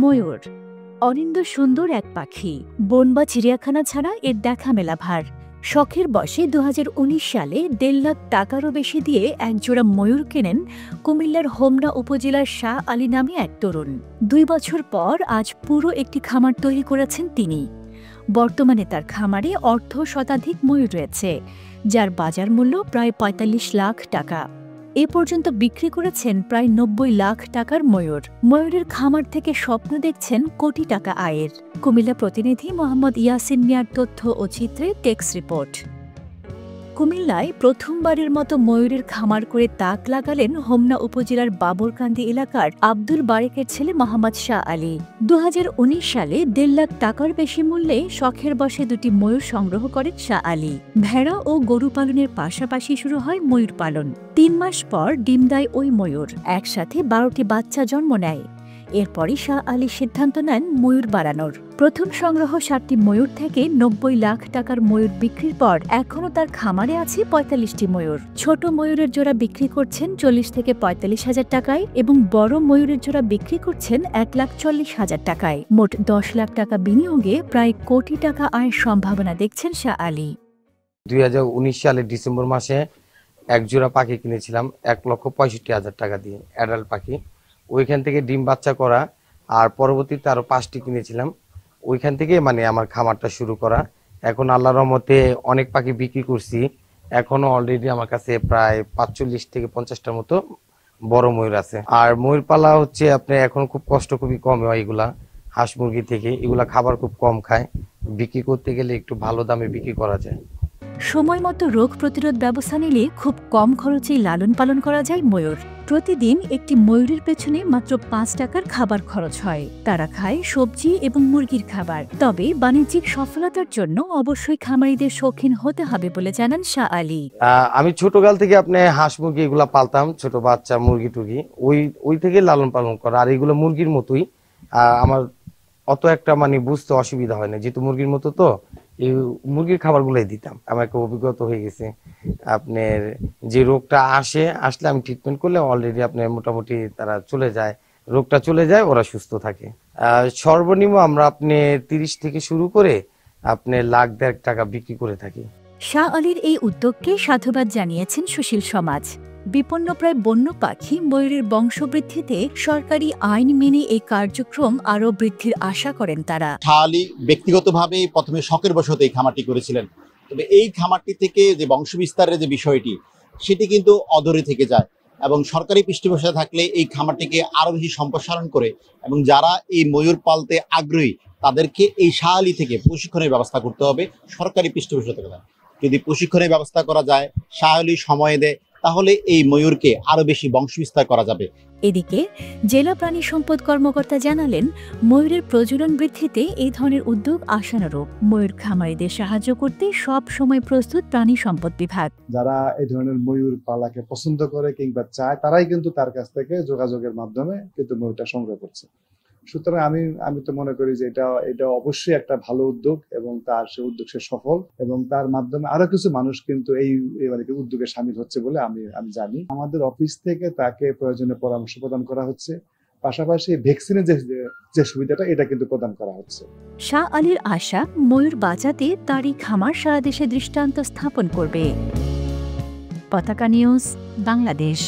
ময়ূর অনিন্দ সুন্দর এক পাখি। বন বা চিড়িয়াখানা ছাড়া এর দেখা মেলা ভার। শখের বশে ২০১৯ সালে ১.৫ লাখ টাকারও বেশি দিয়ে একজোড়া ময়ূর কেনেন কুমিল্লার হোমনা উপজেলার শাহ আলী নামে এক তরুণ। ২ বছর পর আজ পুরো একটি খামার তৈরি করেছেন তিনি। বর্তমানে তার খামারে অর্ধশতাধিক ময়ূর রয়েছে, যার বাজার মূল্য প্রায় ৪৫ লাখ টাকা। এ পর্যন্ত বিক্রি করেছেন প্রায় ৯০ লাখ টাকার ময়ূর। ময়ূরের খামার থেকে স্বপ্ন দেখছেন কোটি টাকা আয়ের। কুমিল্লা প্রতিনিধি মোহাম্মদ ইয়াসিন মিয়ার তথ্য ও চিত্রে টেক্সট রিপোর্ট। কুমিল্লায় প্রথমবারের মতো ময়ূরের খামার করে তাক লাগালেন হোমনা উপজেলার বাবরকান্দি এলাকার আব্দুল বারেকের ছেলে মোহাম্মদ শাহ আলী। ২০১৯ সালে ১.৫ লাখ টাকার বেশি মূল্যে শখের বশে দুটি ময়ূর সংগ্রহ করেন শাহ আলী। ভেড়া ও গরু পালনের পাশাপাশি শুরু হয় ময়ূর পালন। ৩ মাস পর ডিম দেয় ওই ময়ূর। একসাথে ১২টি বাচ্চা জন্ম নেয়। এরপরই শাহ আলী সিদ্ধান্ত নেন ময়ূর বাড়ানোর। প্রথম সংগ্রহ ৭টি ময়ূর থেকে ৯০ লাখ টাকার ময়ূর বিক্রির পর এখনও তার খামারে আছে ৪৫টি ময়ূর। ছোট ময়ূরের জোড়া বিক্রি করছেন ৪০ থেকে ৪৫ হাজার টাকায় এবং বড় ময়ূরের জোড়া বিক্রি করছেন ১,৪০,০০০ টাকায়। মোট ১০ লাখ টাকা বিনিয়োগে প্রায় কোটি টাকা আয়ের সম্ভাবনা দেখছেন শাহ আলী। ২০১৯ সালের ডিসেম্বর মাসে এক জোড়া পাখি কিনেছিলাম ১,৬৫,০০০ টাকা দিয়ে, অ্যাডাল্ট পাখি। ওইখান থেকে ডিম বাচ্চা করা, আর পরবর্তীতে আরো ৫টি কিনেছিলাম। ওইখান থেকে আমার খামারটা শুরু করা। এখন আল্লাহর রহমতে অনেক পাখি বিক্রি করছি। এখনো অলরেডি আমার কাছে প্রায় ৪৫ থেকে ৫০টার মতো বড় ময়ূর আছে। আর ময়ূর পালা হচ্ছে আপনার এখন খুব কষ্ট, খুবই কম হয় এগুলা। হাঁস মুরগি থেকে এগুলা খাবার খুব কম খায়। বিক্রি করতে গেলে একটু ভালো দামে বিক্রি করা যায়। সময় মতো রোগ প্রতিরোধ ব্যবস্থা নিলে খুব কম খরচেই লালন পালন করা যায় ময়ূর। প্রতিদিন একটি ময়ূরের পেছনে মাত্র ৫ টাকার খাবার খরচ হয়। তারা খায় সবজি এবং মুরগির খাবার। তবে বাণিজ্যিক সফলতার জন্য অবশ্যই খামারিদের শৌখিন হতে হবে বলে জানান শাহ আলী। আমি ছোটকাল থেকে আপনি হাঁস মুরগি এগুলা পালতাম, ছোট বাচ্চা মুরগি টুরগি ওই থেকে লালন পালন করা। আর এগুলো মুরগির মতোই, আমার অত একটা বুঝতে অসুবিধা হয় না, যেহেতু মুরগির মতো তো এই মুরগির খাবারগুলাই দিতাম। আমার একটা অভিজ্ঞতা হয়ে গেছে। আপনার যে রোগটা আসলে আমি ট্রিটমেন্ট করলে অলরেডি আপনার মোটামুটি তারা চলে যায়, রোগটা চলে যায়, ওরা সুস্থ থাকে। সর্বনিম্ন আমরা আপনি ৩০ থেকে শুরু করে আপনি ১,০০,০০০ টাকা বিক্রি করে থাকি। শাহ আলীর এই উদ্যোগকে সাধুবাদ জানিয়েছেন সুশীল সমাজ। বিপন্ন প্রায় বন্য পাখি ময়ূরের বংশবৃদ্ধিতে সরকারি আইন মেনে এই কার্যক্রম আরও বৃদ্ধির আশা করেন তারা। শাহ আলী ব্যক্তিগতভাবে প্রথমে শখের বশত এই খামারটি করেছিলেন, তবে এই খামারটি থেকে যে বংশবিস্তারের যে বিষয়টি সেটি কিন্তু অধরে থেকে যায় এবং সরকারি পৃষ্ঠপোষকতা থাকলে এই খামারটিকে আরো বেশি সম্প্রসারণ করে এবং যারা এই ময়ূর পালতে আগ্রহী তাদেরকে এই শাহ আলী থেকে প্রশিক্ষণের ব্যবস্থা করতে হবে। সরকারি পৃষ্ঠপোষকতা যদি প্রশিক্ষণের ব্যবস্থা করা যায়, শাহ আলী সময় দেয়, তাহলে এই ময়ূরকে আরো বেশি বংশবিস্তার করা যাবে। এদিকে জেলা প্রাণী সম্পদ কর্মকর্তা জানালেন, ময়ূরের প্রজনন বৃদ্ধিতে এই ধরনের উদ্যোগ আশানুরূপ। ময়ূর খামারিদের সাহায্য করতে সব সময় প্রস্তুত প্রাণী সম্পদ বিভাগ। যারা এই ধরনের ময়ূর পালাকে পছন্দ করে কিংবা চায়, তারাই কিন্তু তার কাছ থেকে যোগাযোগের মাধ্যমে কিন্তু ময়ূরটা সংগ্রহ করছে। সুতরাং আমি তো মনে করি যে এটা অবশ্যই একটা ভালো উদ্যোগ এবং তার সে উদ্যোগ সে সফল এবং তার মাধ্যমে আরো কিছু মানুষ কিন্তু এই উদ্যোগে সামিল হচ্ছে বলে আমি জানি। আমাদের অফিস থেকে তাকে প্রয়োজনীয় পরামর্শ প্রদান করা হচ্ছে, পাশাপাশি ভ্যাকসিনের যে সুবিধাটা এটা কিন্তু প্রদান করা হচ্ছে। শাহ আলীর আশা, ময়ূর বাঁচাতে তারই খামার সারা দেশে দৃষ্টান্ত স্থাপন করবে। পতাকা নিউজ, বাংলাদেশ।